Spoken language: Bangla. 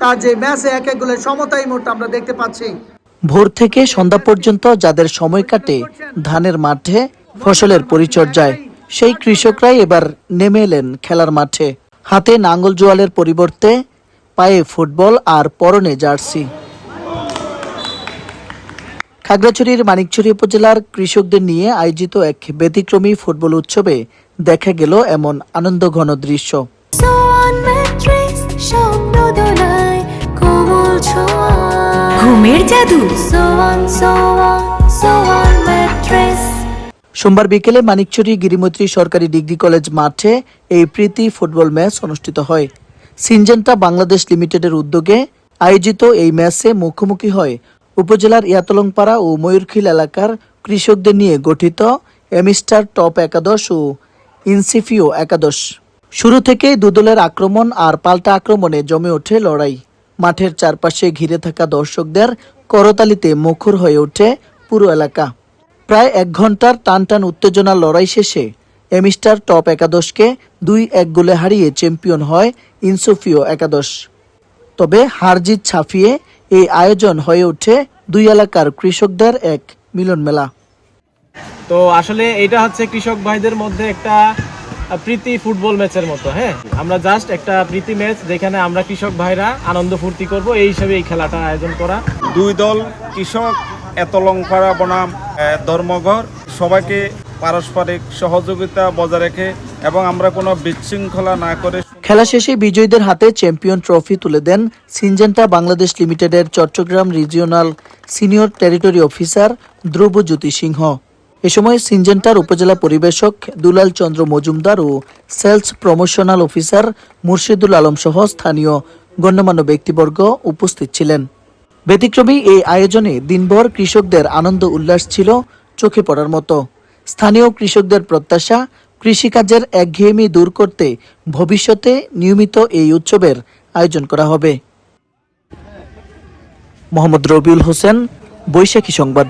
কাজে ম্যাচে এক এক গোলের সমতাই মোট আমরা দেখতে পাচ্ছি। ভোর থেকে সন্ধ্যা পর্যন্ত যাদের সময় কাটে ধানের মাঠে ফসলের পরিচর্যায়, সেই কৃষকরাই এবার নেমে এলেন খেলার মাঠে। হাতে নাঙ্গল জোয়ালের পরিবর্তে পায়ে ফুটবল আর পরনে জার্সি। খাগড়াছড়ির মানিকছড়ি উপজেলার কৃষকদের নিয়ে আয়োজিত এক ব্যতিক্রমী ফুটবল উৎসবে দেখা গেল এমন আনন্দঘন দৃশ্য। ঘুমের জাদু। সোমবার বিকেলে মানিকছড়ি গিরিমৈত্রী সরকারি ডিগ্রি কলেজ মাঠে এই প্রীতি ফুটবল ম্যাচ অনুষ্ঠিত হয়। সিনজেন্টা বাংলাদেশ লিমিটেডের উদ্যোগে আয়োজিত এই ম্যাচে মুখোমুখি হয় উপজেলার ইয়াতলংপাড়া ও ময়ূরখিল এলাকার কৃষকদের নিয়ে গঠিত এমিস্টার টপ একাদশ ও ইনসিফিও একাদশ। শুরু থেকেই দুদলের আক্রমণ আর পাল্টা আক্রমণে জমে ওঠে লড়াই। মাঠের চারপাশে ঘিরে থাকা দর্শকদের করতালিতে মুখর হয়ে ওঠে পুরো এলাকা। প্রায় 1 ঘন্টার টানটান উত্তেজনার লড়াই শেষে এমিস্টার টপ একাদশকে 2-1 গোলে হারিয়ে চ্যাম্পিয়ন হয় ইনসোফিও একাদশ। তবে হারজিত ছাপিয়ে এই আয়োজন হয়ে ওঠে দুই এলাকার কৃষকদের এক মিলন মেলা। তো আসলে এটা হচ্ছে কৃষক ভাইদের মধ্যে একটা প্রীতি ফুটবল ম্যাচের মতো। হ্যাঁ, আমরা জাস্ট একটা প্রীতি ম্যাচ যেখানে আমরা কৃষক ভাইরা আনন্দ ফুর্তি করব, এই হিসাবে এই খেলাটা আয়োজন করা। দুই দল কৃষক ইয়াতলংপাড়া বনাম ধর্মঘর সবাইকে পারস্পরিক সহযোগিতা বজায় রেখে এবং আমরা কোনো বিশৃঙ্খলা না করে খেলা শেষে বিজয়ীদের হাতে চ্যাম্পিয়ন ট্রফি তুলে দেন সিনজেন্টা বাংলাদেশ লিমিটেডের Chattogram regional senior territory officer Dhrubajyoti Singha. এ সময় সিনজেন্টার উপজেলা পরিবেশক দুলাল চন্দ্র মজুমদার ও sales promotional officer Murshidul Alam সহ স্থানীয় গণ্যমান্য ব্যক্তিবর্গ উপস্থিত ছিলেন। ব্যতিক্রমী এই আয়োজনে দিনভর কৃষকদের আনন্দ উল্লাস ছিল চোখে পড়ার মতো। স্থানীয় কৃষকদের প্রত্যাশা, কৃষিকাজের একঘেয়েমি দূর করতে ভবিষ্যতে নিয়মিত এই উৎসবের আয়োজন করা হবে। মোহাম্মদ রবিউল হোসেন, বৈশাখী সংবাদ।